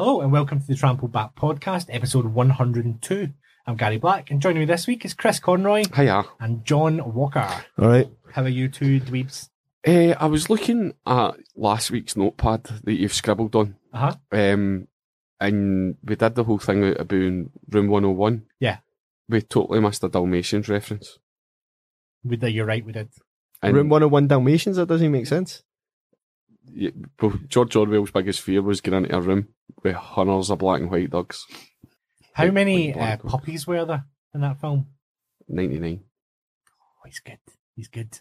Hello and welcome to the Trampled Back Podcast, episode 102. I'm Gary Black, and joining me this week is Chris Conroy. Hiya. And John Walker. All right. How are you two dweebs? I was looking at last week's notepad that you've scribbled on. Uh-huh. And we did the whole thing about Room 101. Yeah. We totally missed a Dalmatians reference. You're right, we did. And Room 101 Dalmatians, that doesn't make sense. Yeah, George Orwell's biggest fear was getting into a room with hundreds of black and white dogs. How many black dogs. puppies were there in that film? 99. Oh, he's good. He's good.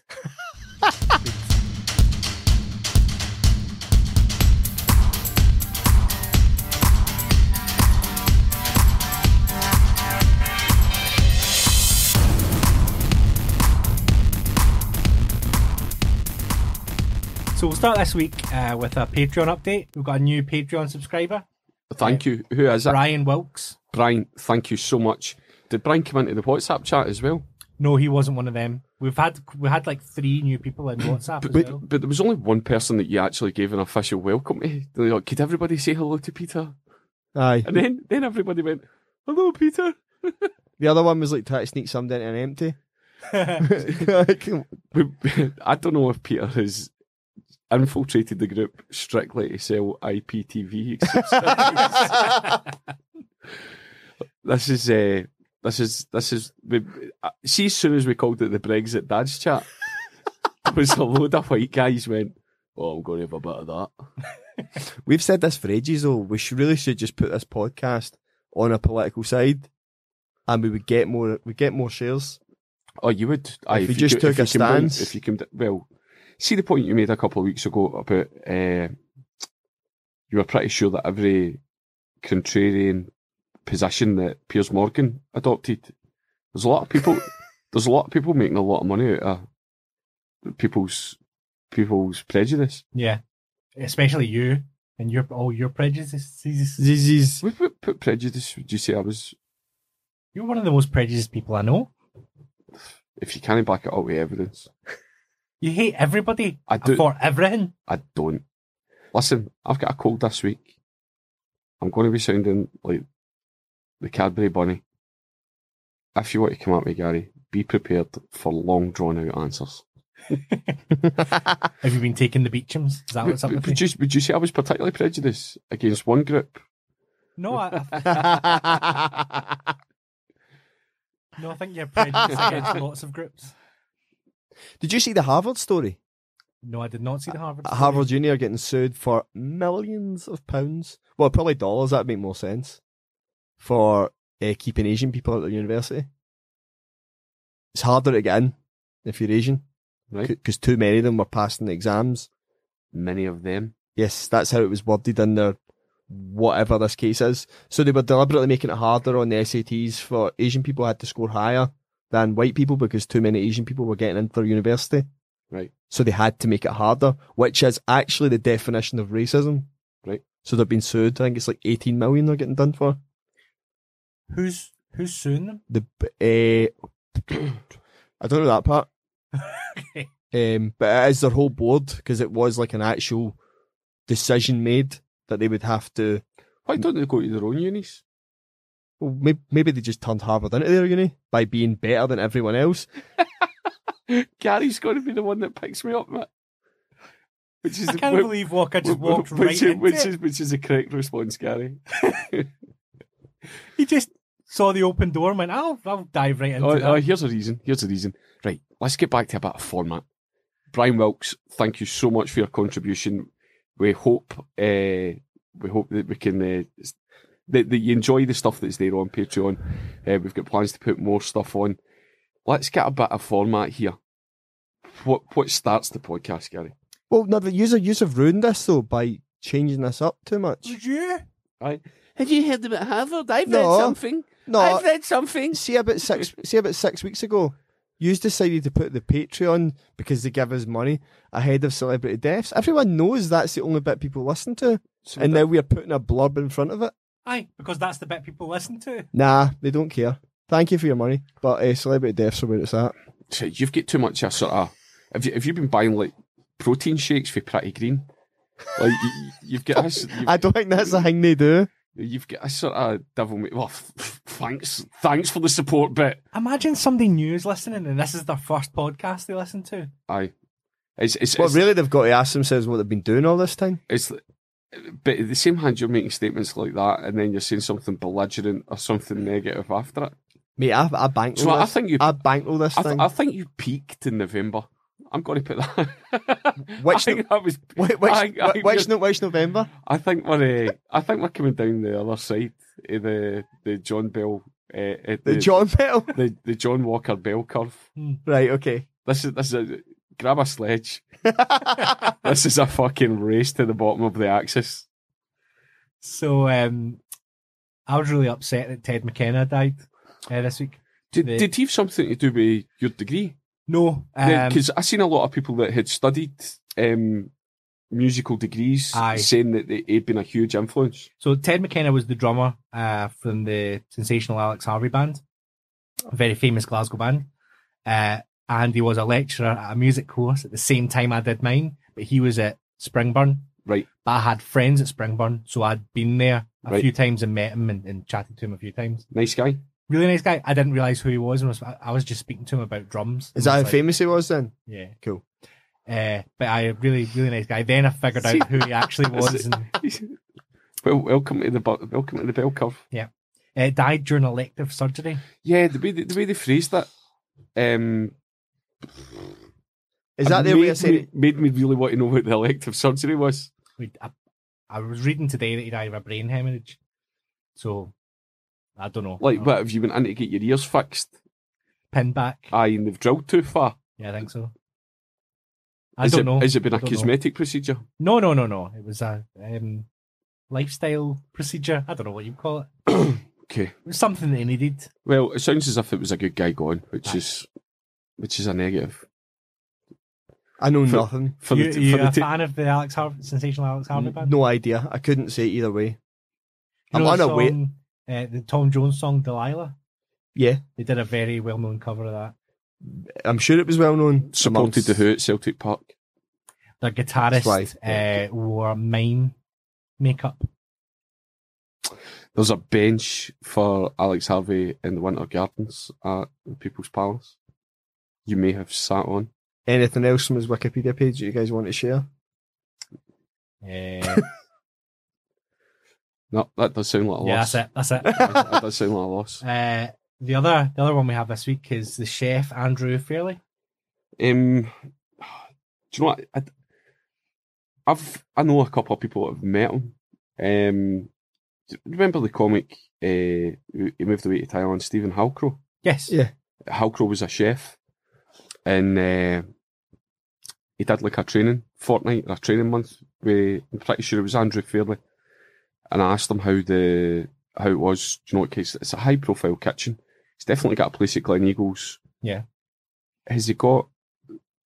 So we'll start this week with a Patreon update. We've got a new Patreon subscriber. Thank you. Who is it? Brian Wilkes. Brian, thank you so much. Did Brian come into the WhatsApp chat as well? No, he wasn't one of them. We had like 3 new people in WhatsApp as well. But there was only one person that you actually gave an official welcome to. They're like, could everybody say hello to Peter? Aye. And then everybody went, hello, Peter. The other one was like trying to sneak something into an empty. I don't know if Peter has infiltrated the group strictly to sell IPTV. This is. See, as soon as we called it the Brexit Dads Chat, there was a load of white guys went, "Oh, I'm going to have a bit of that." We've said this for ages, though. We really should just put this podcast on a political side, and we would get more. We get more shares. Oh, you would. If you just took a stance. If you can, well, see the point you made a couple of weeks ago about you were pretty sure that every contrarian position that Piers Morgan adopted. There's a lot of people. There's a lot of people making a lot of money out of people's prejudice. Yeah, especially you and your prejudices. Zzzz. We put prejudice. Would you say I was? You're one of the most prejudiced people I know. If you can't back it up with evidence, you hate everybody. I do. For everything. I don't. Listen, I've got a cold this week. I'm going to be sounding like the Cadbury Bunny. If you want to come at me, Gary, be prepared for long, drawn-out answers. Have you been taking the Beechams? Is that what's up with you? Would you say I was particularly prejudiced against one group? No, No, I think you're prejudiced against lots of groups. Did you see the Harvard story? No, I did not see the Harvard story. Harvard Junior getting sued for millions of pounds. Well, probably dollars. That'd make more sense. For keeping Asian people out of university. It's harder to get in if you're Asian. Right. Because too many of them were passing the exams. Many of them. Yes, that's how it was worded in their whatever this case is. So they were deliberately making it harder on the SATs for Asian people had to score higher than white people because too many Asian people were getting into their university. Right. So they had to make it harder, which is actually the definition of racism. Right. So they've been sued. I think it's like 18 million they're getting done for. Who's suing them? I don't know that part. Okay. But it is their whole board because it was like an actual decision made that they would have to. Why don't they go to their own unis? Well, maybe they just turned Harvard into their uni by being better than everyone else. Gary's going to be the one that picks me up, mate. I can't believe Walker just walked right into it. Which is the correct response, Gary. He just saw the open door and went, I'll dive right into that. Here's a reason. Right, let's get back to a bit of format. Brian Wilkes, thank you so much for your contribution. We hope that we can that you enjoy the stuff that's there on Patreon. We've got plans to put more stuff on. Let's get a bit of format here. What starts the podcast, Gary? Well, no, the yous have ruined this though by changing this up too much. Did you? Right. Have you heard about Harvard? I've read something. See about 6 weeks ago, you decided to put the Patreon because they give us money ahead of celebrity deaths. Everyone knows that's the only bit people listen to, and now we're putting a blurb in front of it. Aye, because that's the bit people listen to. Nah, they don't care. Thank you for your money, but celebrity deaths are where it's at. So you've got too much sort of. Have you been buying like protein shakes for Pretty Green? Like you've got this, I don't think that's the thing they do. you've got a sort of devil may. Well, thanks for the support bit. Imagine somebody new is listening and this is their first podcast they listen to. Aye, it's Really, they've got to ask themselves what they've been doing all this time. But at the same hand, you're making statements like that, and then you're saying something belligerent or something negative after it. Mate, I bankrolled So I this. think you, I bankrolled this thing. I think you peaked in November. I'm going to put that. Which I think that was which November? I think we're coming down the other side of the John Bell, The John Bell? the John Walker Bell curve. Right, okay. This is grab a sledge. This is a fucking race to the bottom of the axis. So I was really upset that Ted McKenna died this week. Did he have something to do with your degree? No. Because I seen a lot of people that had studied musical degrees saying that he'd been a huge influence. So Ted McKenna was the drummer from the sensational Alex Harvey band, a very famous Glasgow band. And he was a lecturer at a music course at the same time I did mine, but he was at Springburn. Right. But I had friends at Springburn, so I'd been there a few times and met him and chatted to him a few times. Nice guy. Really nice guy. I didn't realise who he was, and I was just speaking to him about drums. Is that how famous he was then? Yeah. Cool. But I really nice guy. Then I figured out who he actually was. Well, welcome to the bell curve. Yeah. Died during elective surgery. Yeah, the way they phrased that. Is that their way of saying it? Made me really want to know what the elective surgery was. I was reading today that he died of a brain hemorrhage. So, I don't know. Like, what, have you been in to get your ears fixed? Pinned back. Aye, and they've drilled too far. Yeah, I think so. I don't know. Has it been a cosmetic procedure? No. It was a lifestyle procedure. I don't know what you call it. Okay. It was something that he needed. Well, it sounds as if it was a good guy gone, which is a negative. I know nothing. You a fan of the sensational Alex Harvey band? No idea. I couldn't say either way. I'm on a wait. The Tom Jones song Delilah. Yeah, they did a very well-known cover of that. I'm sure it was well-known. Supported the Who at Celtic Park. Their guitarist wore mime makeup. There's a bench for Alex Harvey in the Winter Gardens at the People's Palace. You may have sat on. Anything else from his Wikipedia page that you guys want to share? No, that does sound like a loss. Yeah, that's it. That does sound like a loss. The other one we have this week is the chef Andrew Fairley. Do you know what? I know a couple of people that have met him. Remember the comic who moved away to Thailand, Stephen Halcrow? Yes. Yeah. Halcrow was a chef, and he did like a training fortnight or a training month with, I'm pretty sure it was Andrew Fairley, and I asked him how it was. Do you know what case? It's a high profile kitchen. He's definitely got a place at Gleneagles. Yeah. Has he got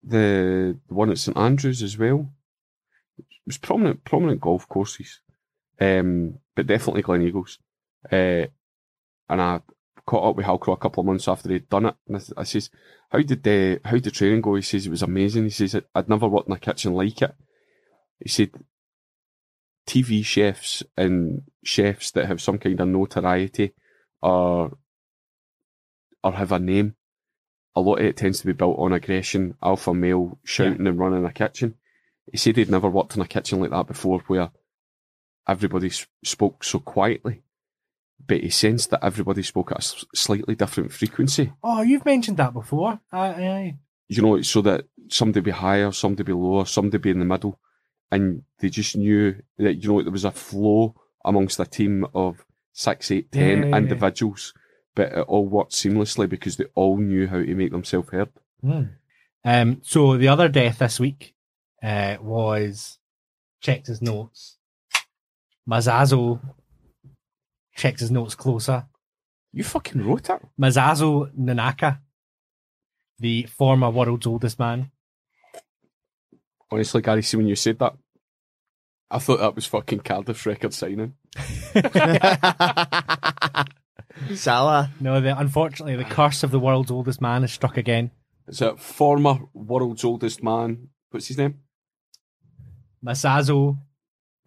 the one at St Andrews as well? It was prominent golf courses, but definitely Gleneagles. And I caught up with Halcrow a couple of months after he'd done it, and I says, "How did the training go?" He says it was amazing. He says I'd never worked in a kitchen like it. He said TV chefs and chefs that have some kind of notoriety or have a name, a lot of it tends to be built on aggression, alpha male shouting and running a kitchen. He said he'd never worked in a kitchen like that before where everybody spoke so quietly, but he sensed that everybody spoke at a slightly different frequency. Oh, you've mentioned that before. You know, so that somebody be higher, somebody be lower, somebody be in the middle, and they just knew that, you know, there was a flow amongst a team of 6, 8, 10 individuals, but it all worked seamlessly because they all knew how to make themselves heard. So the other death this week was, checked his notes, Mazazo checked his notes closer. You fucking wrote it? Mazazo Nanaka, the former world's oldest man. Honestly, Gary, see when you said that, I thought that was fucking Cardiff's record signing. Salah. No, unfortunately, the curse of the world's oldest man is struck again. It's a former world's oldest man. What's his name? Masazo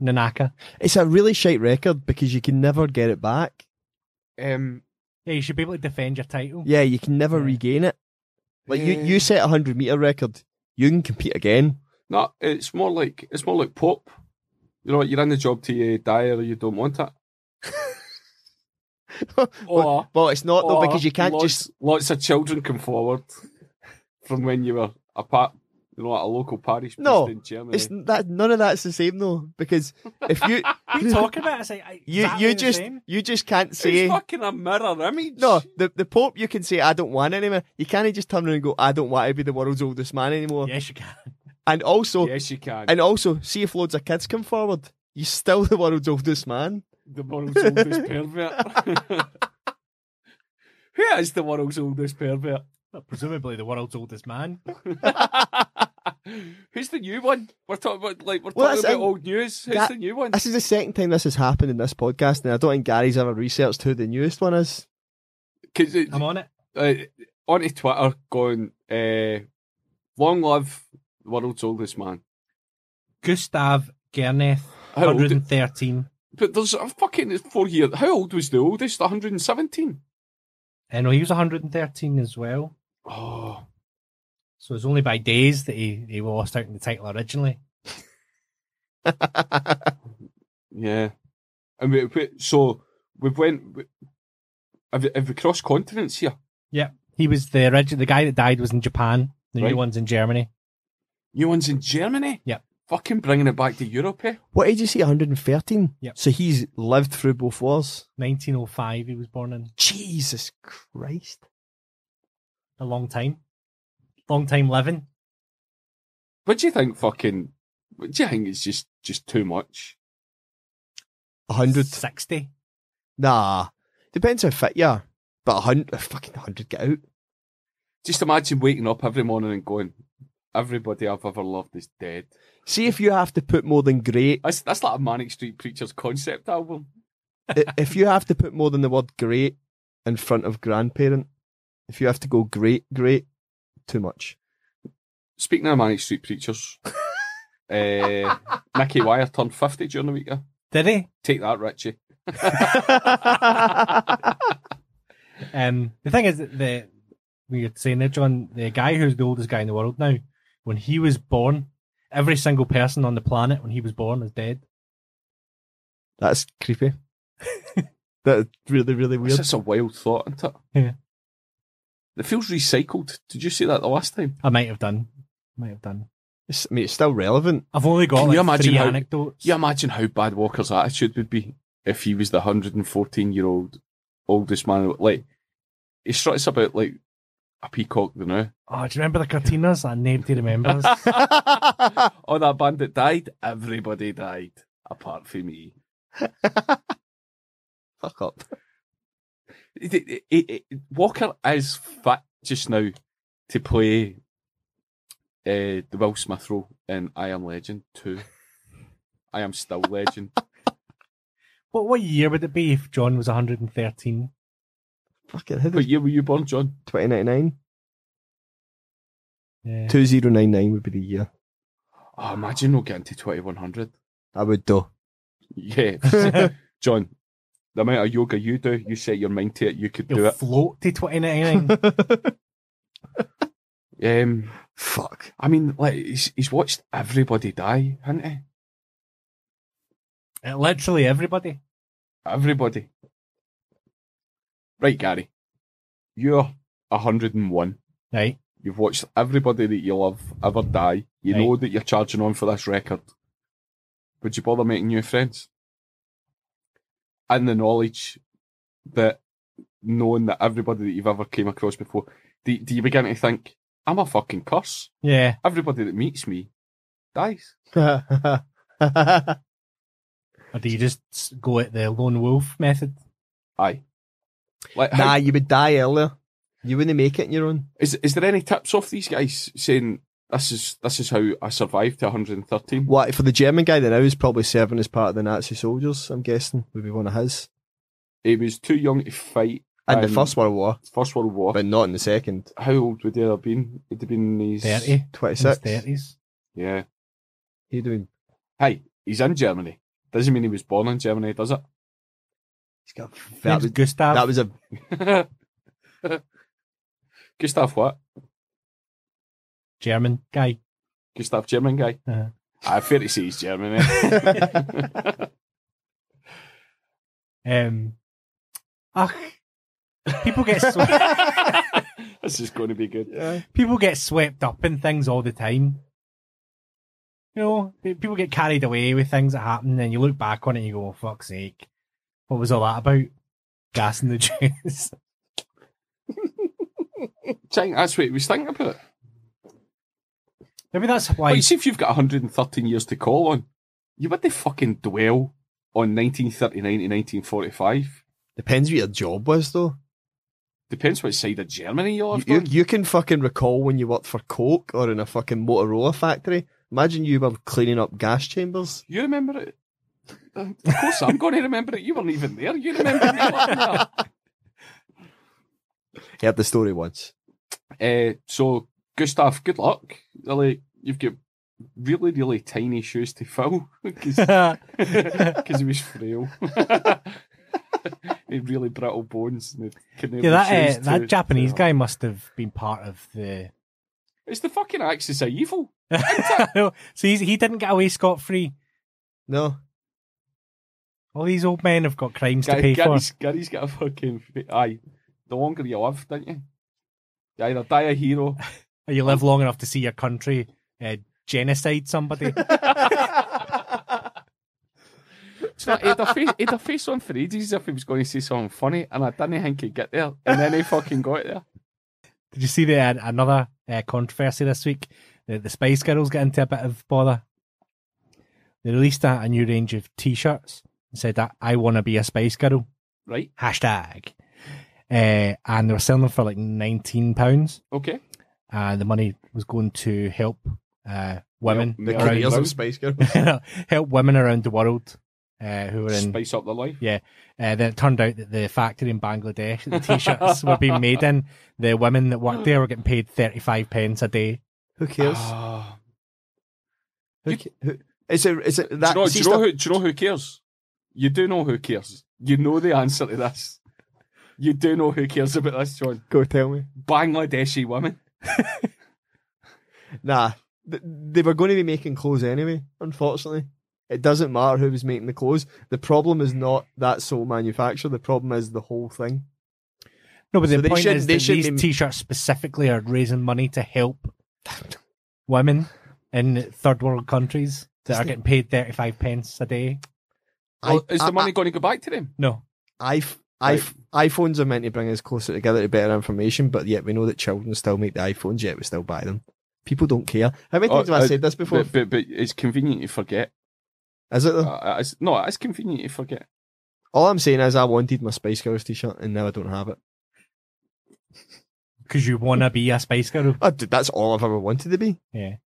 Nanaka. It's a really shite record because you can never get it back. Yeah, you should be able to defend your title. Yeah, you can never regain it. Like you set a 100-meter record, you can compete again. No, it's more like pop. You know, you're in the job till you die or you don't want it. Well, it's not though, because you can't lots of children come forward from when you were a part, you know, at a local parish priest in Germany. It's that none of that's the same though, because if you what are you talking about? It's like, you just can't say it's fucking a mirror image. No, the Pope, you can say I don't want anymore. You can't just turn around and go I don't want to be the world's oldest man anymore. Yes, you can. And also, yes, you can. And also, see if loads of kids come forward, you're still the world's oldest man. The world's oldest pervert. Who is the world's oldest pervert? Well, presumably the world's oldest man. Who's the new one? We're talking about old news. Who's the new one? This is the second time this has happened in this podcast, and I don't think Gary's ever researched who the newest one is. I'm on it. Onto Twitter going, long live the world's oldest man. Gustav Gerneth, 113. But there's a fucking 4 year. How old was the oldest? 117? No, he was 113 as well. Oh. So it's only by days that he lost out in the title originally. Yeah. And we've went. Have we crossed continents here? Yeah. He was the guy that died was in Japan. The Right. new one's in Germany. New one's in Germany? Yeah. Fucking bringing it back to Europe, eh? What age is he? 113? Yep. So he's lived through both wars? 1905 he was born in. Jesus Christ. A long time. Long time living. What do you think it's just too much? 100? 60. Nah. Depends how fit you are. But 100, get out. Just imagine waking up every morning and going, everybody I've ever loved is dead. See if you have to put more than great. That's like a Manic Street Preachers concept album. If you have to put more than the word great in front of grandparent, if you have to go great, too much. Speaking of Manic Street Preachers, Nicky Wire turned 50 during the week. Yeah? Did he? Take that, Richie. The thing is that when you're saying that, John, the guy who's the oldest guy in the world now, when he was born, every single person on the planet when he was born is dead. That's creepy. That's really, really weird. That's a wild thought, isn't it? Yeah. It feels recycled. Did you see that the last time? I might have done. It's still relevant. I've only got Can you like imagine 3 how- anecdotes. You imagine how bad Walker's attitude would be if he was the 114-year-old oldest man. Like, he struts about like a peacock, you know. Oh, do you remember the Cortinas? Nobody remembers. Oh, that band that died? Everybody died, apart from me. Fuck up. Walker is fit just now to play the Will Smith role in I Am Legend 2. I Am Still Legend. What year would it be if John was 113? Fucking hell. What year were you born, John? 2099? Yeah. 2099 would be the year. Oh, imagine not getting to 2100. I would though. Yeah. John, the amount of yoga you do, you set your mind to it, you could do You'll it. float to 2099. Fuck. I mean, like, he's watched everybody die, hasn't he? Literally everybody. Everybody. Right, Gary. You're 101. Right. You've watched everybody that you love ever die. You Right. know that you're charging on for this record. Would you bother making new friends? And the knowledge that, knowing that everybody that you've ever came across before, do you begin to think, I'm a fucking curse? Yeah. Everybody that meets me dies. Or do you just go at the lone wolf method? Aye. Like, Nah, you would die earlier. You wouldn't make it on your own. Is there any tips off these guys saying this is how I survived to 113? What, for the German guy that now is probably serving as part of the Nazi soldiers, I'm guessing, would be one of his. He was too young to fight In the First World War, First World War. but not in the Second. How old would he have been? He'd have been in his 30. 26. In his 30s. Yeah. He doing Hey, he's in Germany. Doesn't mean he was born in Germany, does it? He's got Name's Gustav. That was a Gustav what? German guy. Gustav German guy? I fair to say he's German, People get swept. This is going to be good. People get swept up in things all the time. You know, people get carried away with things that happen, and you look back on it and you go, oh, fuck's sake. What was all that about? Gassing the Jews. That's what he was thinking about. Maybe that's why. Well, you see, if you've got 113 years to call on, you would fucking dwell on 1939 to 1945. Depends what your job was, though. Depends what side of Germany you lived on. You can fucking recall when you worked for Coke or in a fucking Motorola factory. Imagine you were cleaning up gas chambers. You remember it? Of course I'm going to remember it. You weren't even there. You remember me living there. Heard the story once. So, Gustav, good luck. Really, you've got really, really tiny shoes to fill because he was frail. He had really brittle bones. That Japanese guy must have been part of the... It's the fucking axis of evil. No, so he didn't get away scot-free. No. All these old men have got crimes to pay for. Gary's got a fucking... Aye, the longer you live, don't you? You either die a hero... Or you live long enough to see your country genocide somebody. So he had a face on for ages as if he was going to say something funny, and I didn't think he'd get there, and then he fucking got there. Did you see another controversy this week? The Spice Girls get into a bit of bother. They released a new range of T-shirts and said that I want to be a Spice Girl. Right. Hashtag. And they were selling them for like £19. Okay. And the money was going to help women. The careers of Spice Girls. Help women around the world who were in... Spice up their life. Yeah. Then it turned out that the factory in Bangladesh that the T-shirts were being made in, the women that worked there were getting paid 35 pence a day. Who cares? Is it that? Do you know who cares? You do know who cares. You know the answer to this. You do know who cares about this, John. Go tell me. Bangladeshi women. Nah, they were going to be making clothes anyway, unfortunately. It doesn't matter who was making the clothes. The problem is not that sole manufacturer. The problem is the whole thing. No, but the point is that these T-shirts specifically are raising money to help women in third world countries that are getting paid 35 pence a day. Is the money going to go back to them? No. iPhones are meant to bring us closer together to better information, but yet we know that children still make the iPhones, yet we still buy them. People don't care. How many times have I said this before? But it's convenient to forget. Is it though? It's convenient to forget. All I'm saying is I wanted my Spice Girls t-shirt and now I don't have it. Because you want to be a Spice Girl? That's all I've ever wanted to be. Yeah.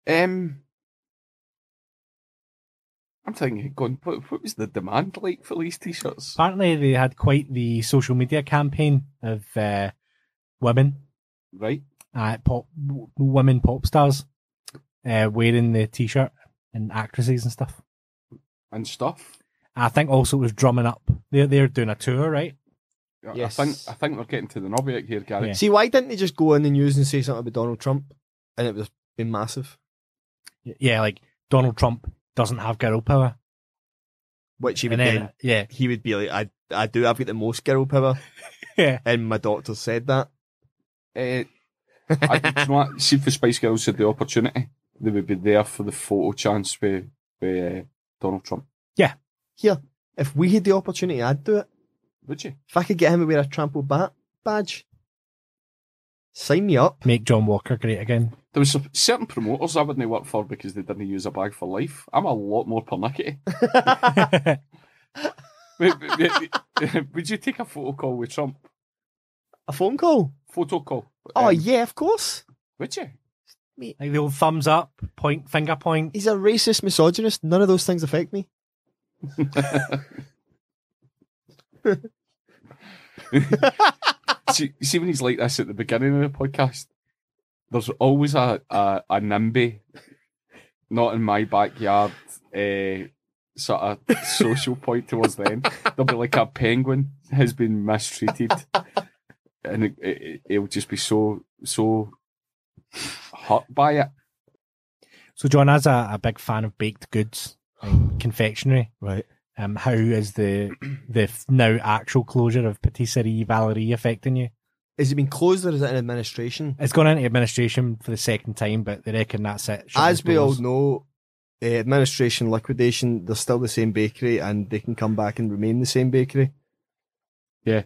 I'm thinking, what was the demand like for these t-shirts? Apparently they had quite the social media campaign of women. Right. Women pop stars wearing the t-shirt and actresses and stuff. And stuff. I think also it was drumming up. They're doing a tour, right? Yes. I think we're getting to the nub out here, Gary. Yeah. See, why didn't they just go in the news and say something about Donald Trump? And it was been massive. Yeah, like Donald Trump doesn't have girl power. Which he would then, yeah. He would be like, I've got the most girl power. Yeah. And my doctor said that. Do you know what? See if the Spice Girls had the opportunity, they would be there for the photo chance with Donald Trump. Yeah. Here, if we had the opportunity, I'd do it. Would you? If I could get him to wear a trampled bat badge, sign me up. Make John Walker great again. There was certain promoters I wouldn't work for because they didn't use a bag for life. I'm a lot more pernickety. Would you take a photo call with Trump? A phone call? Photo call. Oh, yeah, of course. Would you? Like the old thumbs up, finger point. He's a racist misogynist. None of those things affect me. See when he's like this at the beginning of the podcast, there's always a NIMBY not in my backyard sort of social point towards the end. There'll be like a penguin has been mistreated, and it'll just be so hurt by it. So, John, as a big fan of baked goods and confectionery, Right. how is the now actual closure of Patisserie Valerie affecting you? Has it been closed or is it in administration? It's gone into administration for the second time, but they reckon that's it. Shut As its we all doors. know, administration, liquidation, they're still the same bakery and they can come back and remain the same bakery. Yeah,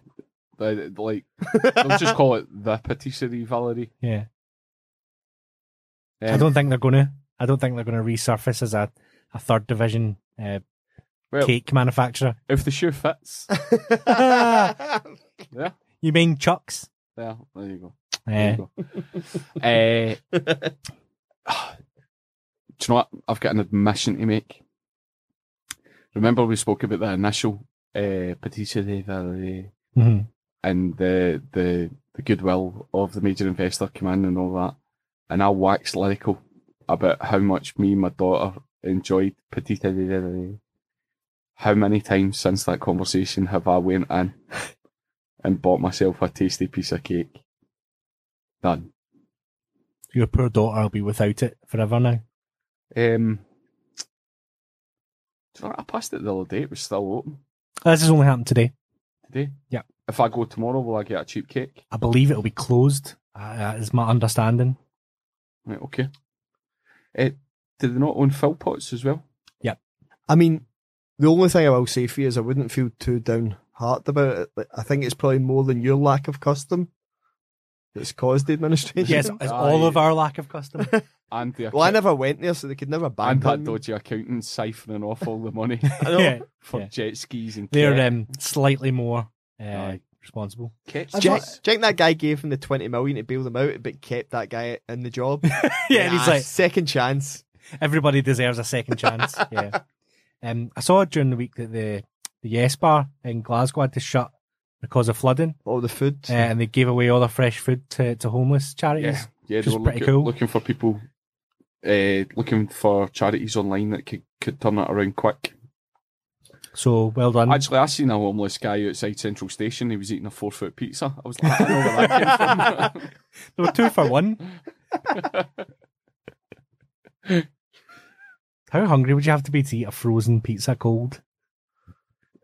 like they'll just call it the Patisserie Valerie. Yeah. I don't think they're going to resurface as a third division well, cake manufacturer. if the shoe fits. Yeah, You mean Chucks? there you go. Yeah. Do you know what? I've got an admission to make. Remember we spoke about the initial Patisserie Valerie Mhm. and the goodwill of the major investor come in and all that. And I waxed lyrical about how much me and my daughter enjoyed Patisserie Valerie. How many times since that conversation have I went in and bought myself a tasty piece of cake? Done. Your poor daughter will be without it forever now. Do you know what? I passed it the other day. It was still open This has only happened today. today. Yeah. If I go tomorrow, will I get a cheap cake? I believe it'll be closed, is my understanding. Right, okay. Do they not own Philpotts as well? I mean, the only thing I will say for you is I wouldn't feel too downhearted about it. Like, I think it's probably more than your lack of custom that's caused the administration. Yes, it's all of our lack of custom. And the Well, I never went there, so they could never ban and that me. dodgy accountant siphoning off all the money I know. Yeah, for yeah. jet skis and They're slightly more Aye. responsible. kits. Do you think that guy gave him the 20 million to bail them out, but kept that guy in the job? Yeah, and he's like, second chance. everybody deserves a second chance. Yeah. I saw during the week that the Yes Bar in Glasgow had to shut because of flooding, All the food. and they gave away all their fresh food to homeless charities. Yeah, Which they is were pretty cool. looking for people, looking for charities online that could turn it around quick. So well done. Actually, I seen a homeless guy outside Central Station. He was eating a 4-foot pizza. I was like, I know where that came from. There were 2 for 1. How hungry would you have to be to eat a frozen pizza cold?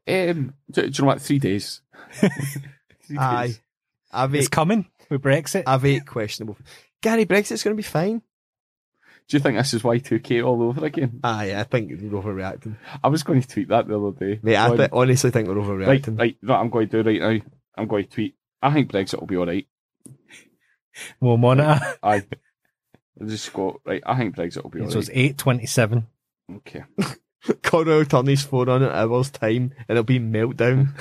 Do you know what? 3 days. 3 days. Aye. I've It's ate, coming with Brexit. I've ate questionable. Gary, Brexit's going to be fine. Do you think this is Y2K all over again? Aye, I think we're overreacting. I was going to tweet that the other day. Mate, I honestly think we're Right, overreacting. right. What I'm going to do right now, I'm going to tweet. I think Brexit will be alright. We'll monitor. I just go, right, I think Brexit will be So it's alright. 8:27. Okay. Conroy will turn his phone on in an hour's time and it'll be meltdown.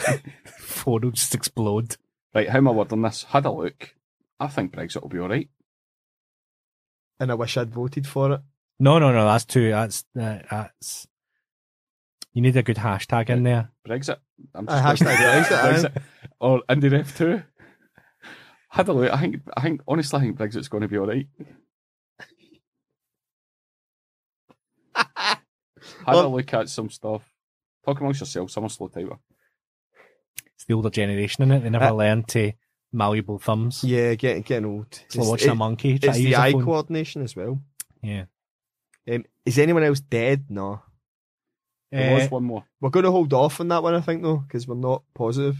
Phone will just explode. Right, how am I wording this? Had a look. I think Brexit will be alright. And I wish I'd voted for it. No, that's too. That's. You need a good hashtag in there. Brexit. I'm Hashtag Brexit, aye. Or IndieRef 2. Had a look. I think, honestly, I think Brexit's going to be alright. Had a look at some stuff. Talk amongst yourselves. I'm a slow typer. It's the older generation in it. They never learned to malleable thumbs. Yeah, getting old. It's like watching a monkey try It's to the use a eye phone. coordination as well. Yeah. Is anyone else dead? No. There was one more. We're going to hold off on that one, I think, though, because we're not positive.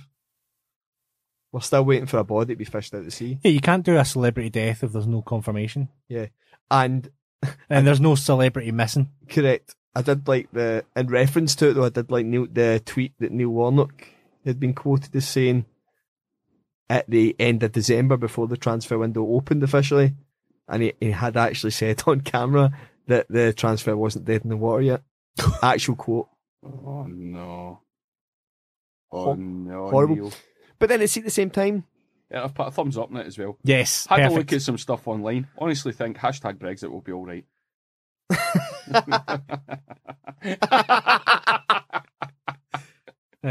We're still waiting for a body to be fished out to sea. Yeah, you can't do a celebrity death if there's no confirmation. Yeah. And, And there's no celebrity missing. correct, I did like in reference to it, though, I did like the tweet that Neil Warnock had been quoted as saying at the end of December before the transfer window opened officially. And he had actually said on camera that the transfer wasn't dead in the water yet. Actual quote. Oh, no. Ho- Oh, no. horrible. Neil. But then it's at the same time, Yeah, I've put a thumbs up on it as well. Yes. Had a perfect. look at some stuff online. Honestly think hashtag Brexit will be alright.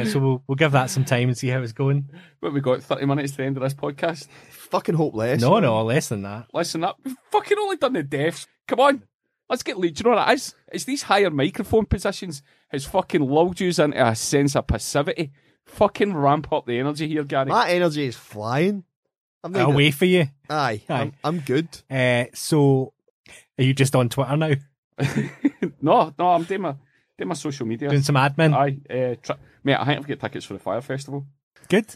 So we'll give that some time and see how it's going. But we got 30 minutes to the end of this podcast. fucking hopeless. No, less than that. Listen up. We've fucking only done the deaths. Come on. Let's get lead. Do you know what it is? It's these higher microphone positions has fucking lulled you into a sense of passivity. Fucking ramp up the energy here, Gary. My energy is flying. I'm not Away for you. Aye. I'm good. So, are you just on Twitter now? No, I'm doing my social media. Doing some admin? Aye. Mate, I think I've got tickets for the Fire Festival. Good.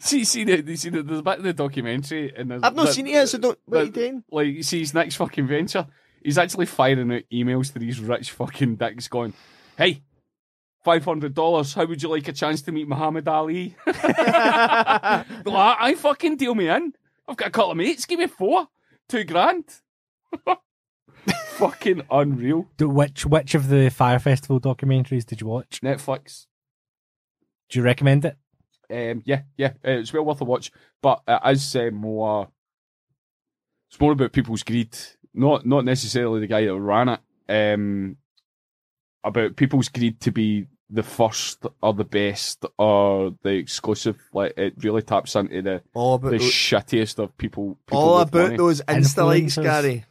See, there's a bit of the documentary. And I've not seen it yet, so don't. What are you doing? Like, you see his next fucking venture. He's actually firing out emails to these rich fucking dicks going, hey, $500, how would you like a chance to meet Muhammad Ali? I fucking deal me in. I've got a couple of mates, give me $4, $2,000. Fucking unreal. Which of the Fire Festival documentaries did you watch? Netflix. Do you recommend it? Yeah, it's well worth a watch, but it is more. It's more about people's greed, not necessarily the guy that ran it. About people's greed to be the first or the best or the exclusive. Like, it really taps into the shittiest of people. All with about money. those Insta likes, Influencers. Gary.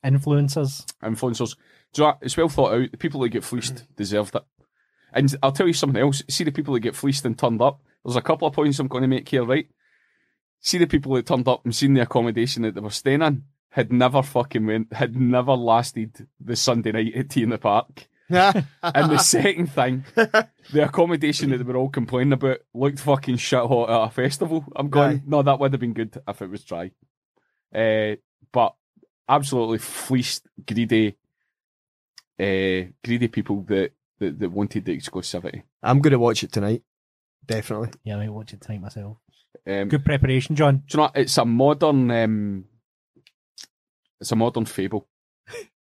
Influencers. Influencers. Do you know what? It's well thought out. The people that get fleeced deserved it. And I'll tell you something else. See the people that get fleeced and turned up. There's a couple of points I'm going to make here, right? See the people that turned up and seen the accommodation that they were staying in had never lasted the Sunday night at Tea in the Park. And the second thing, the accommodation that they were all complaining about looked fucking shit hot at a festival. I'm going, Aye. no, that would have been good if it was dry. But absolutely fleeced, greedy people that wanted the exclusivity. I'm going to watch it tonight. Definitely. Yeah, I might watch it tonight myself. Good. Good preparation, John. Do you know what? It's a modern fable.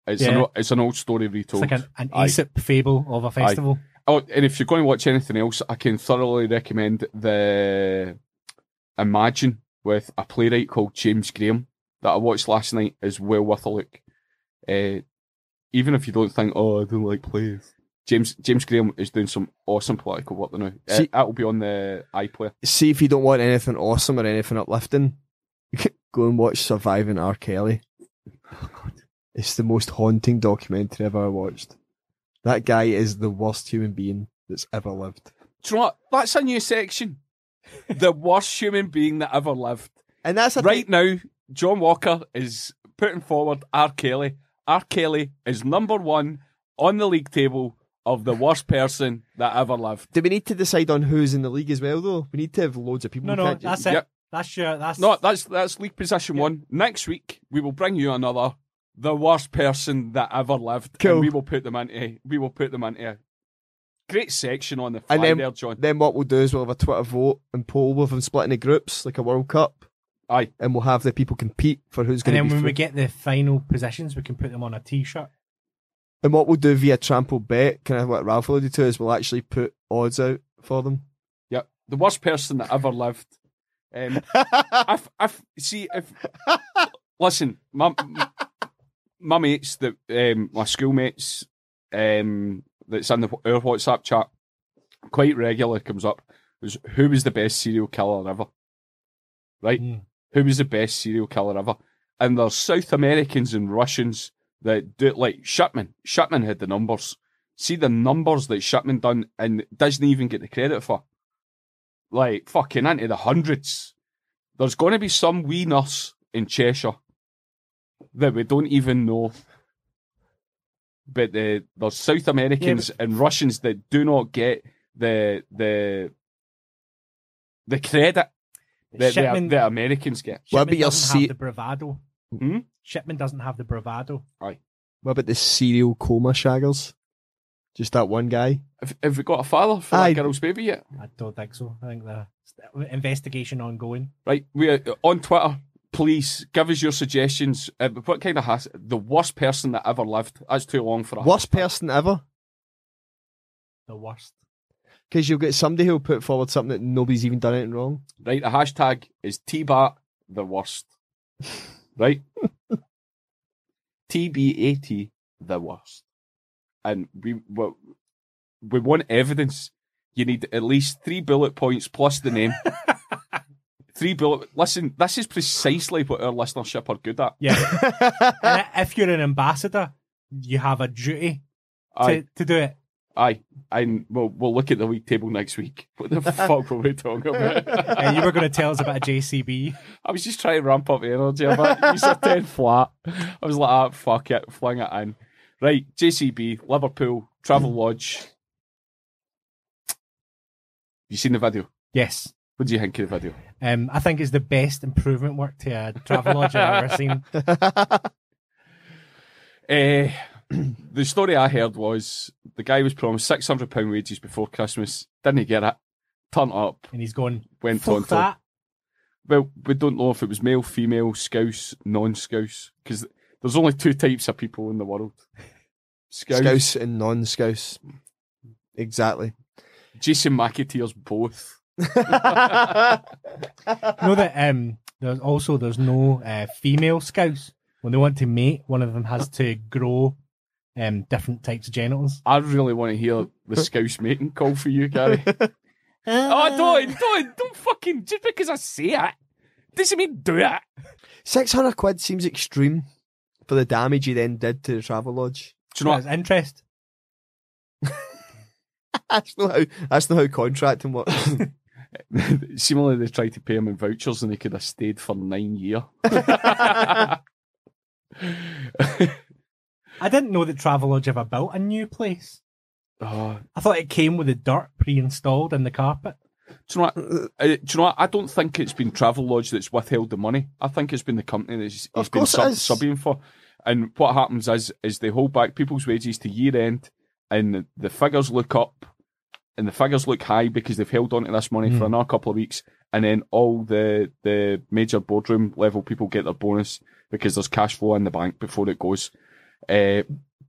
It's an old story retold. It's like an Aesop fable of a festival. Oh, and if you're going to watch anything else, I can thoroughly recommend the Imagine with a playwright called James Graham that I watched last night. Is well worth a look. Even if you don't think, I don't like plays. James Graham is doing some awesome political work now. That'll be on the iPlayer. See if you don't want anything awesome or anything uplifting, go and watch Surviving R. Kelly. Oh, God. It's the most haunting documentary I've ever watched. That guy is the worst human being that's ever lived. Do you know what? That's a new section. The worst human being that ever lived. And that's now, John Walker is putting forward R. Kelly. R. Kelly is number one on the league table of the worst person that ever lived. Do we need to decide on who's in the league as well, though? We need to have loads of people. No, that's it. Yep. That's league possession one. Next week we will bring you another the worst person that ever lived. Cool. And we will put them into a great section on the fly there, John. Then what we'll do is we'll have a Twitter vote and poll with them split into groups like a World Cup. Aye. And we'll have the people compete for who's going to be. And then when we get the final positions, we can put them on a t-shirt. And what we'll do via Trample Bet, kind of what Ralph alluded to, is we'll actually put odds out for them. Yep. The worst person that ever lived. Listen, my mates, my schoolmates, that's in our WhatsApp chat, quite regularly comes up, was who was the best serial killer ever? Right? Who was the best serial killer ever? And there's South Americans and Russians that do it, like Shipman. Shipman had the numbers. See the numbers that Shipman done and doesn't even get the credit for. Like, fucking into the hundreds. There's going to be some wee nurse in Cheshire that we don't even know. But there's South Americans and Russians that do not get the credit that the Americans get. What about Shipman doesn't have the bravado. Hmm? Shipman doesn't have the bravado. Aye. What about the serial coma shaggers? Just that one guy? Have we got a father for that girl's baby yet? I don't think so. I think the investigation ongoing. Right, we are on Twitter. Please give us your suggestions. What kind of the worst person that ever lived? That's too long for a worst person ever. The worst. Because you'll get somebody who'll put forward something that nobody's even done anything wrong. Right, the hashtag is TBAT the worst. Right? TBAT the worst. And we want evidence. You need at least 3 bullet points plus the name. 3 bullet. Listen, this is precisely what our listenership are good at. Yeah. And if you're an ambassador, you have a duty to do it. Aye. We'll look at the league table next week. What the fuck were we talking about? You were going to tell us about a JCB. I was just trying to ramp up energy a bit. You said 10 flat. I was like, fuck it, fling it in. Right, JCB, Liverpool, Travel Lodge. You seen the video? Yes. What do you think of the video? I think it's the best improvement work to a travel lodge I've ever seen. The story I heard was the guy was promised £600 wages before Christmas. Didn't get it. Turned up. And he's going, went fuck on that. Well, we don't know if it was male, female, scouse, non-scouse. Because there's only 2 types of people in the world. Scouse and non-scouse. Exactly. Jason McAteer's both. Know that there's no female scouse. When they want to mate, one of them has to grow different types of genitals. I really want to hear the scouse mating call for you, Gary. Don't fucking, just because I say it doesn't mean do it. £600 seems extreme for the damage he then did to the travel lodge. Do you know That's interest. That's not how contracting works. Seemingly they tried to pay him in vouchers and he could have stayed for 9 years. I didn't know that Travelodge ever built a new place. Oh. I thought it came with the dirt pre-installed in the carpet. Do you know what? I don't think it's been Travelodge that's withheld the money. I think it's been the company that's been subbing for. And what happens is they hold back people's wages to year end, and the figures look up, and the figures look high because they've held on to this money for another couple of weeks, and then all the major boardroom level people get their bonus because there's cash flow in the bank before it goes. But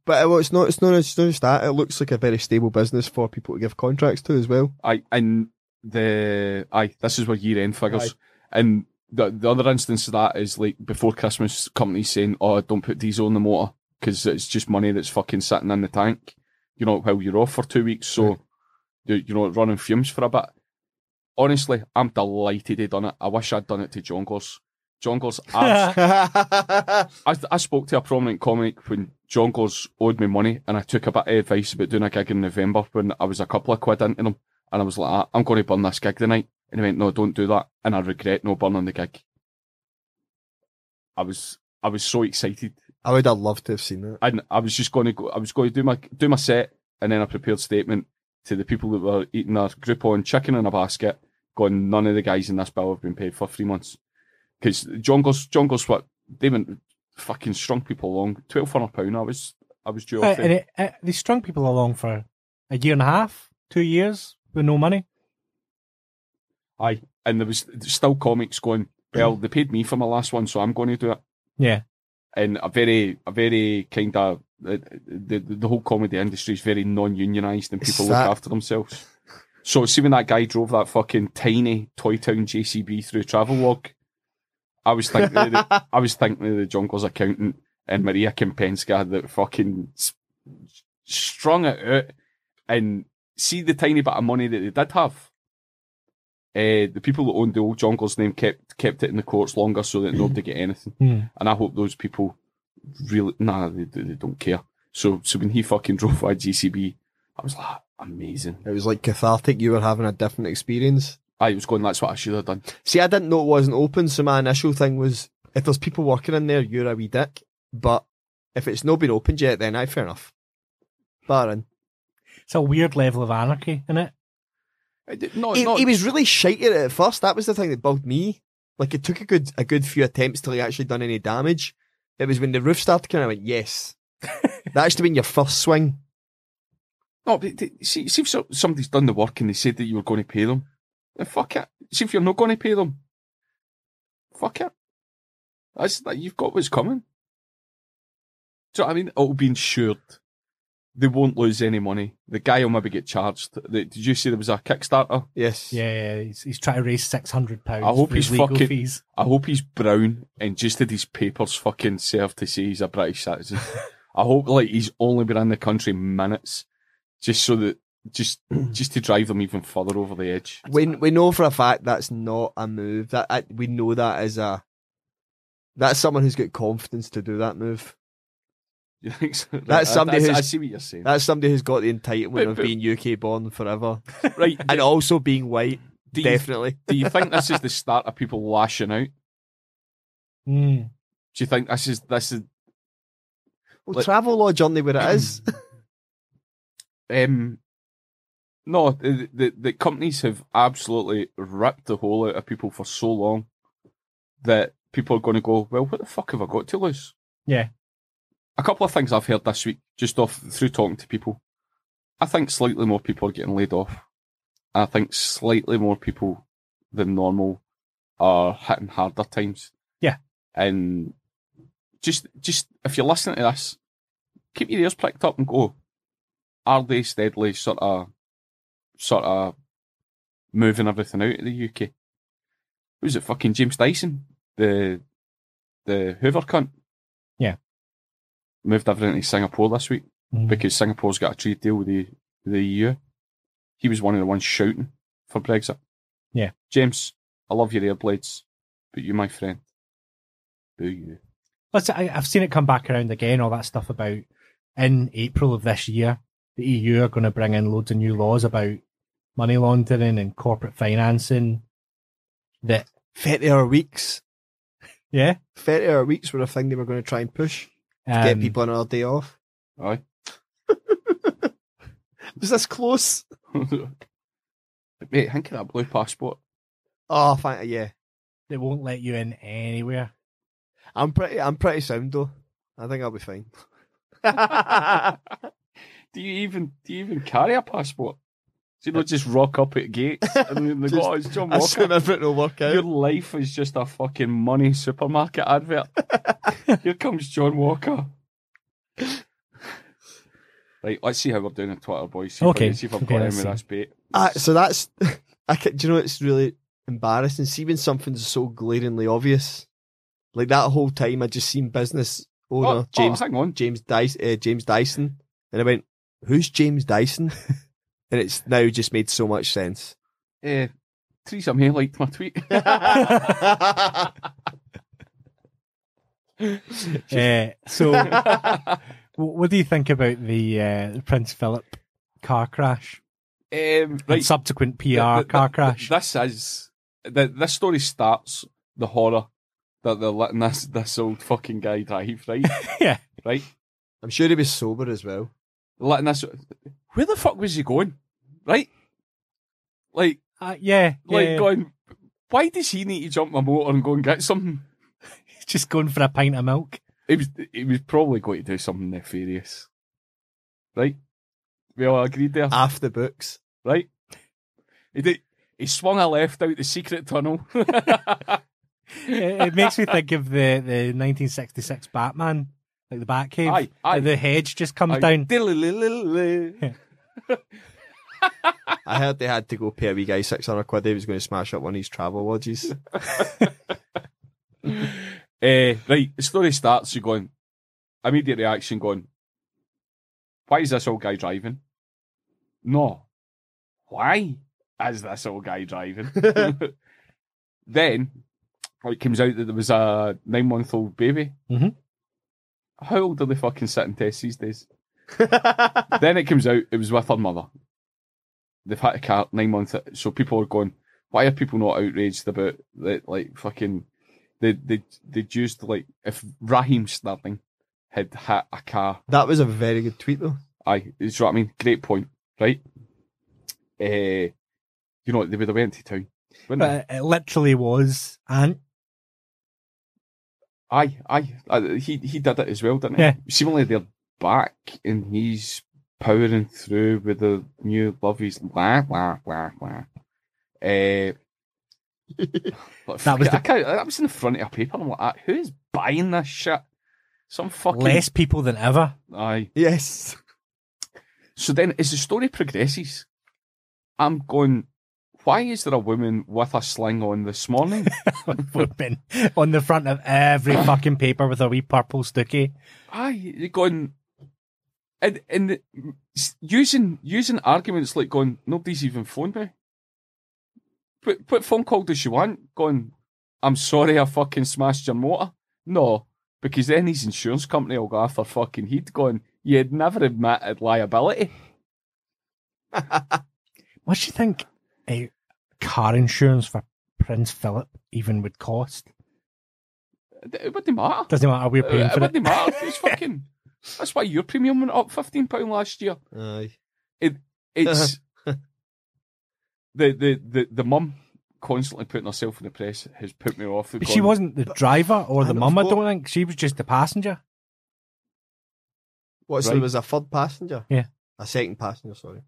it's not just that. It looks like a very stable business for people to give contracts to as well. This is where year end figures. And the other instance of that is like before Christmas, companies saying, "Oh, don't put diesel in the motor because it's just money that's fucking sitting in the tank." You know, while you're off for 2 weeks, so running fumes for a bit. Honestly, I'm delighted he done it. I wish I'd done it to Jonglers. Jonglers, I spoke to a prominent comic when Jonglers owed me money, and I took a bit of advice about doing a gig in November when I was a couple of quid into them, and I was like, "I'm going to burn this gig tonight," and he went, "No, don't do that," and I regret no burning the gig. I was so excited. I would have loved to have seen that. And I was just going to go. I was going to do my set, and then a prepared statement to the people that were eating their Groupon chicken in a basket, going, "None of the guys in this bill have been paid for 3 months." Because Jonglers, what they went fucking strung people along. £1,200. I was due off. And they strung people along for a year and a half, 2 years with no money. Aye, and there was still comics going, "Well, they paid me for my last one, so I'm going to do it." Yeah, and a very kind of the whole comedy industry is very non-unionised, and people look after themselves. So see when that guy drove that fucking tiny Toy Town JCB through Travelodge, I was thinking of the Jonglers accountant and Maria Kempenska that fucking strung it out, and see the tiny bit of money that they did have. The people that owned the old Jonglers name kept it in the courts longer so that nobody get anything. And I hope those people really they don't care. So when he fucking drove by GCB, I was like, amazing. It was like cathartic. You were having a different experience. I was going, that's what I should have done. See, I didn't know it wasn't open, so my initial thing was, if there's people working in there, you're a wee dick. But if it's not been opened yet, then fair enough. Baron. It's a weird level of anarchy, isn't it? He was really shite at it at first. That was the thing that bugged me. Like, it took a good few attempts till he actually done any damage. It was when the roof started coming, I went, yes. That should have been your first swing. No, but see if somebody's done the work and they said that you were going to pay them, then fuck it. See if you're not going to pay them, fuck it. You've got what's coming. So I mean, it'll be insured. They won't lose any money. The guy will maybe get charged. Did you see there was a Kickstarter? Yes. Yeah. He's trying to raise £600. I hope he's legal fucking. fees. I hope he's brown and just had his papers fucking served to say he's a British citizen. I hope like he's only been in the country minutes, just so that just to drive them even further over the edge. We know for a fact that's not a move. We know that is that's someone who's got confidence to do that move. You think so? That's somebody I see what you're saying. That's somebody who's got the entitlement of being UK born forever, right? And also being white. Definitely. Do you think this is the start of people lashing out? Mm. Do you think this is? Well, travel law journey where it is. No, the companies have absolutely ripped the hole out of people for so long that people are going to go, well, what the fuck have I got to lose? Yeah. A couple of things I've heard this week, just through talking to people. I think slightly more people are getting laid off. I think slightly more people than normal are hitting harder times. Yeah. And just if you're listening to this, keep your ears pricked up and go, are they steadily sort of moving everything out of the UK? Who's it, fucking James Dyson? The Hoover cunt? Yeah. Moved everything to Singapore this week because Singapore's got a trade deal with the EU. He was one of the ones shouting for Brexit. Yeah. James, I love your airblades, but you, my friend, boo you. Listen, I've seen it come back around again, all that stuff about in April of this year, the EU are going to bring in loads of new laws about money laundering and corporate financing. That 30-hour weeks. Yeah. 30-hour weeks were a thing they were going to try and push to get people another day off. Aye. Was this close? Mate, think of that blue passport. Oh, yeah. They won't let you in anywhere. I'm pretty sound though. I think I'll be fine. Do you even carry a passport? Do you not just rock up at gates and then they go, oh, it's John Walker? It'll work out. Your life is just a fucking money supermarket advert. Here comes John Walker. Right, let's see how we're doing on Twitter, boys. See if I've got in with this bait. So that's... do you know it's really embarrassing? See when something's so glaringly obvious. Like that whole time I just seen business owner James Dyson. And I went, who's James Dyson? And it's now just made so much sense. Theresa May liked my tweet. So, what do you think about the Prince Philip car crash? Right. And subsequent PR car crash? This story starts the horror that they're letting this old fucking guy drive, right? Yeah. Right? I'm sure he was sober as well. Letting this... Where the fuck was he going? Right? Like... going... Why does he need to jump my motor and go and get something? He's just going for a pint of milk. He was probably going to do something nefarious. Right? We all agreed there? Off the books. Right? He swung a left out the secret tunnel. It makes me think of the 1966 Batman, like the Batcave. Aye. The hedge just comes down. I heard they had to go pay a wee guy 600 quid. He was going to smash up one of his travel lodges. Right, the story starts, you're going, immediate reaction going, why is this old guy driving? No. Why is this old guy driving? Then, it comes out that there was a 9-month-old baby. Mm-hmm. How old do they fucking sit and test these days? Then it comes out it was with her mother. They've had a car 9 months, so people are going, why are people not outraged about that? Like fucking, they used like if Raheem Sterling had hit a car. That was a very good tweet though. Aye, you know what I mean? Great point, right? They would have went to town. But it literally was, and Aye. He did it as well, didn't he? Yeah. Seemingly they're back and he's powering through with the new love. He's blah blah blah blah. That was in the front of a paper. I'm like, who is buying this shit? Some fucking less people than ever. Aye. Yes. So then, as the story progresses, I'm going, why is there a woman with a sling on this morning? Woman on the front of every fucking paper with a wee purple stookie. Aye, you're going, and Using arguments like going, nobody's even phoned me. What phone call does she want? Going, I'm sorry I fucking smashed your motor. No, because then his insurance company will go off their fucking head going, you'd never admitted liability. What do you think car insurance for Prince Philip even would cost? It wouldn't matter. Doesn't matter, we're paying for it. It wouldn't matter. It's fucking... That's why your premium went up £15 last year. Aye. It's... the mum constantly putting herself in the press has put me off. But she wasn't the driver or the And mum, of I don't think. She was just the passenger. What, so Right. there was a third passenger? Yeah. A second passenger, sorry.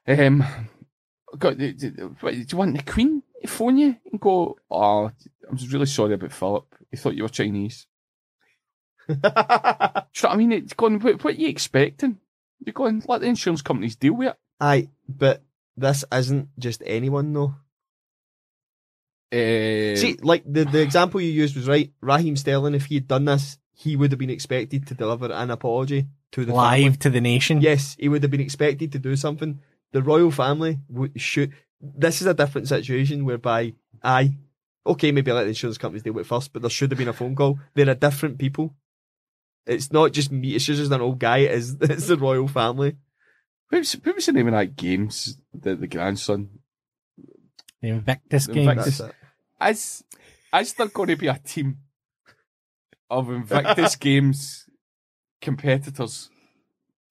Do you want the Queen to phone you and go, oh, I'm really sorry about Philip. He thought you were Chinese. Do you know what I mean? It's going, what are you expecting? You're going, let the insurance companies deal with it. Aye, but this isn't just anyone, though. See, like, the example you used was right. Raheem Sterling, if he had done this, he would have been expected to deliver an apology to the Live family. to the nation. Yes, he would have been expected to do something. The royal family should... This is a different situation whereby, aye, okay, maybe let the insurance companies deal with it first, but there should have been a phone call. There are different people. It's not just me, it's just an old guy, it's the royal family. What was the name of that games, the grandson? The Invictus The Games. Invictus. That's it. Is there going to be a team of Invictus Games competitors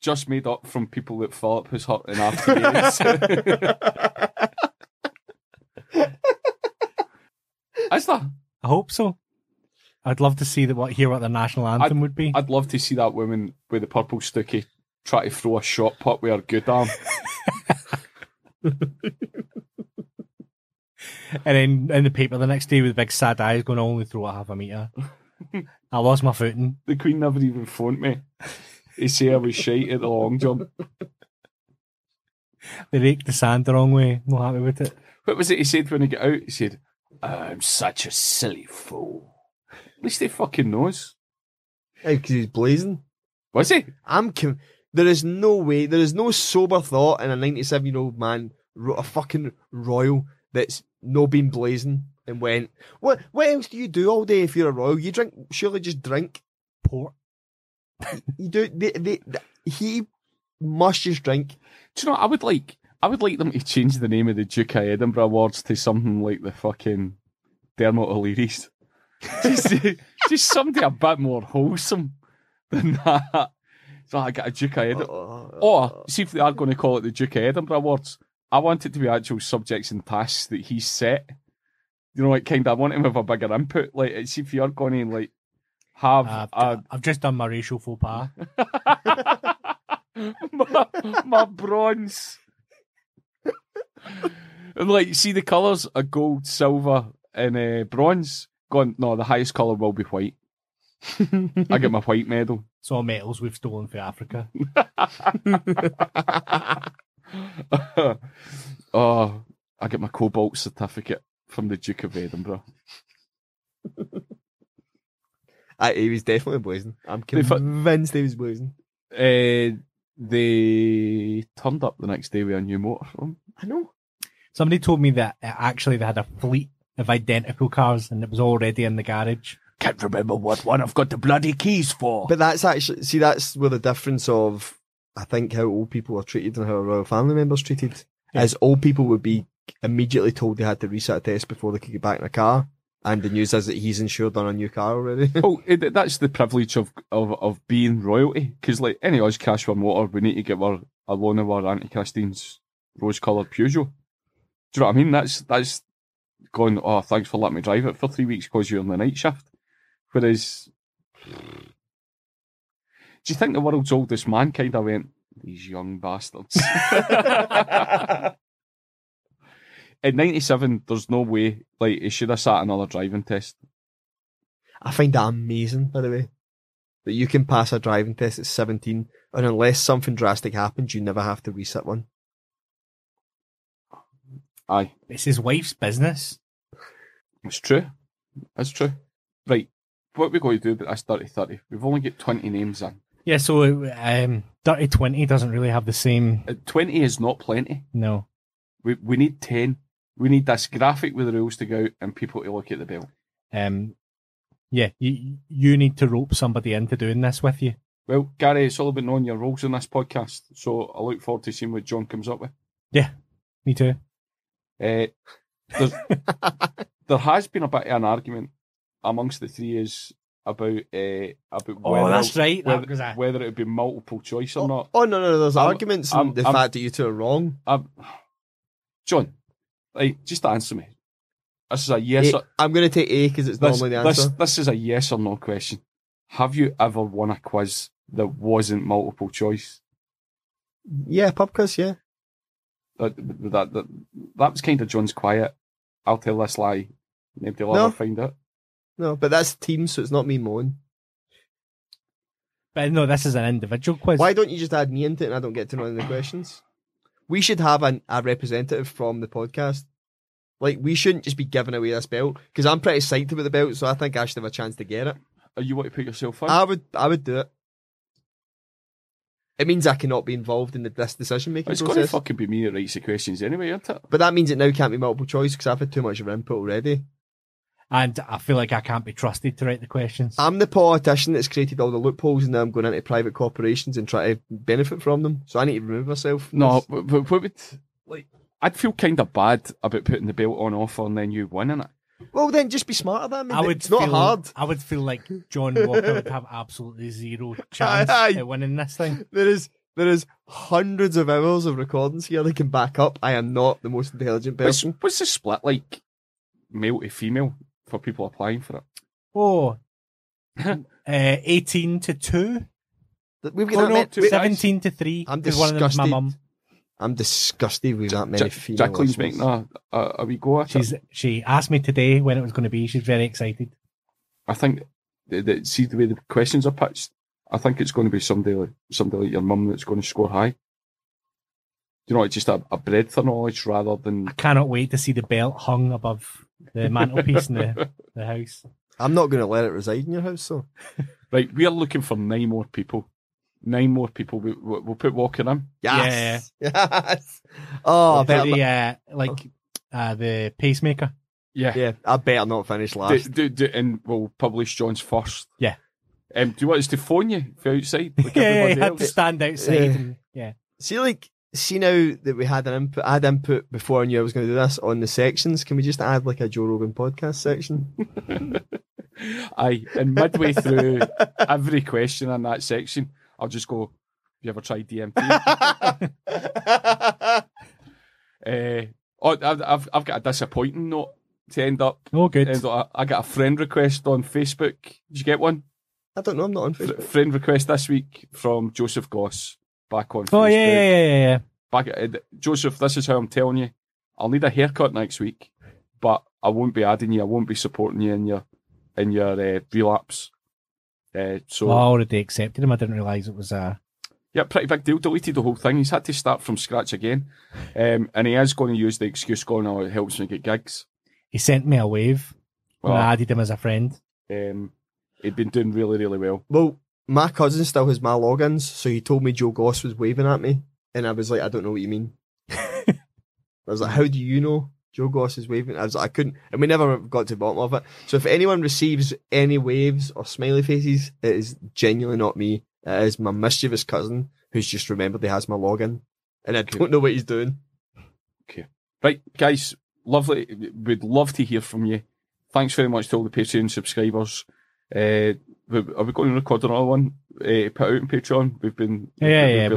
just made up from people that Philip has hurt in after games? Is there? I hope so. I'd love to see hear what the national anthem would be. I'd love to see that woman with the purple stookie try to throw a shot put with her good arm. And then in the paper the next day with big sad eyes going, I only throw a half a metre. I lost my footing. The Queen never even phoned me. He say I was shite at the long jump. They raked the sand the wrong way. Not happy with it. What was it he said when he got out? He said, I'm such a silly fool. At least he fucking knows. Aye, because he's blazing. Was he? There is no way, there is no sober thought in a 97-year-old man wrote a fucking royal that's no been blazing and went, what else do you do all day if you're a royal? You surely just drink. Port. You do, he must just drink. Do you know what I would like? I would like them to change the name of the Duke of Edinburgh Awards to something like the fucking Dermot O'Leary's. just something a bit more wholesome than that. So I got a Duke of Edinburgh. Or, see if they are going to call it the Duke of Edinburgh Awards, I want it to be actual subjects and tasks that he's set. You know, like, kind of, I want him to have a bigger input. Like, see if you are going to, like, have I've just done my racial faux pas. my bronze. And, like, see the colours are gold, silver, and bronze. Going, no, the highest colour will be white. I get my white medal. It's all metals we've stolen from Africa. Oh, I get my cobalt certificate from the Duke of Edinburgh. He was definitely blazing. I'm convinced he was blazing. They turned up the next day with a new motor for him. I know. Somebody told me that actually they had a fleet of identical cars and it was already in the garage. Can't remember what one I've got the bloody keys for. But that's actually, see, that's where the difference of, I think, how old people are treated and how royal family members treated. Yeah. As old people would be immediately told they had to reset a test before they could get back in a car. And the news is that he's insured on a new car already. Oh, that's the privilege of being royalty. Because, like, any of us crash our motor, we need to get a loan of our Auntie Christine's rose-coloured Peugeot. Do you know what I mean? That's going, oh, thanks for letting me drive it for 3 weeks because you're on the night shift. Whereas, do you think the world's oldest man kind of went, these young bastards? In 97, there's no way, like, he should have sat another driving test. I find that amazing, by the way. That you can pass a driving test at 17, and unless something drastic happens, you never have to resit one. Aye. It's his wife's business. It's true. It's true. Right. What we're going to do about this 30-30, we've only got 20 names in. Yeah, so Dirty 20 doesn't really have the same... 20 is not plenty. No. We need 10. We need this graphic with the rules to go out and people to look at the belt. Yeah, you need to rope somebody into doing this with you. Well, Gary, it's all about knowing your roles in this podcast, so I look forward to seeing what John comes up with. Yeah, me too. There has been a bit of an argument amongst the three is about whether, that's right. whether it would be multiple choice or not. Oh, no, there's arguments and the fact that you two are wrong. John, just answer me. This is a yes. I'm going to take A because it's normally the answer. This is a yes or no question. Have you ever won a quiz that wasn't multiple choice? Yeah, pub quiz, yeah. That was kind of John's quiet. I'll tell this lie. Nobody will ever find it. No, but that's team, so it's not me moaning. But no, this is an individual quiz. Why don't you just add me into it and I don't get to know any of the questions? We should have a representative from the podcast. Like, we shouldn't just be giving away this belt, because I'm pretty psyched about the belt, so I think I should have a chance to get it. You want to put yourself in? I would do it. It means I cannot be involved in this decision-making process. It's going to fucking be me that writes the questions anyway, isn't it? But that means it now can't be multiple choice, because I've had too much of input already. And I feel like I can't be trusted to write the questions. I'm the politician that's created all the loopholes, and now I'm going into private corporations and try to benefit from them. So I need to remove myself. No, but what would... Like, I'd feel kind of bad about putting the belt on offer and then you winning it. Well, then just be smarter than me. It's not hard. I would feel like John Walker would have absolutely zero chance at winning this thing. There is hundreds of hours of recordings here that can back up I am not the most intelligent person. What's the split like, male to female, for people applying for it? Oh, 18 to 2? We've got 17 to 3. I'm disgusted. One of them's my mum. I'm disgusted with that many female Jacqueline's making a wee go at it. She asked me today when it was going to be. She's very excited. I think, see the way the questions are pitched, I think it's going to be somebody like your mum that's going to score high. You know, it's just a breadth of knowledge rather than... I cannot wait to see the belt hung above the mantelpiece in the house. I'm not going to let it reside in your house, so... Right, we are looking for 9 more people. 9 more people. We'll put Walker in. Yes. Yeah. Yes. Oh, I bet the pacemaker. Yeah. I better not finish last. And we'll publish John's first. Yeah. Do you want us to phone you from outside? Like you had to stand outside. See now that we had I had input before I knew I was going to do this on the sections. Can we just add like a Joe Rogan podcast section? Aye, and midway through every question in that section, I'll just go, have you ever tried DMT? I've got a disappointing note to end up. Oh, good. I got a friend request on Facebook. Did you get one? I don't know, I'm not on Facebook. Friend request this week from Joseph Goss, back on Facebook. Oh, yeah. Joseph, this is how I'm telling you. I'll need a haircut next week, but I won't be adding you. I won't be supporting you in your relapse. So I already accepted him. I didn't realise it was a... Yeah, pretty big deal. Deleted the whole thing. He's had to start from scratch again. And he is going to use the excuse going, oh, it helps me get gigs. He sent me a wave when I added him as a friend. He'd been doing really, really well. Well, my cousin still has my logins, so he told me Joe Goss was waving at me. And I was like, I don't know what you mean. I was like, how do you know Joe Goss is waving? I was like, I couldn't, and we never got to the bottom of it. So if anyone receives any waves or smiley faces, it is genuinely not me. It is my mischievous cousin who's just remembered he has my login, and I don't know what he's doing. Okay. Right, guys, lovely. We'd love to hear from you. Thanks very much to all the Patreon subscribers. Are we going to record another one? Put out on Patreon? We've been... Yeah.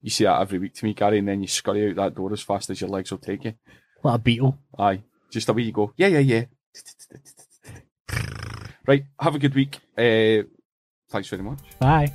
You see that every week to me, Gary, and then you scurry out that door as fast as your legs will take you. Like a beetle. Aye. Just the way you go. Yeah. Right, have a good week. Thanks very much. Bye.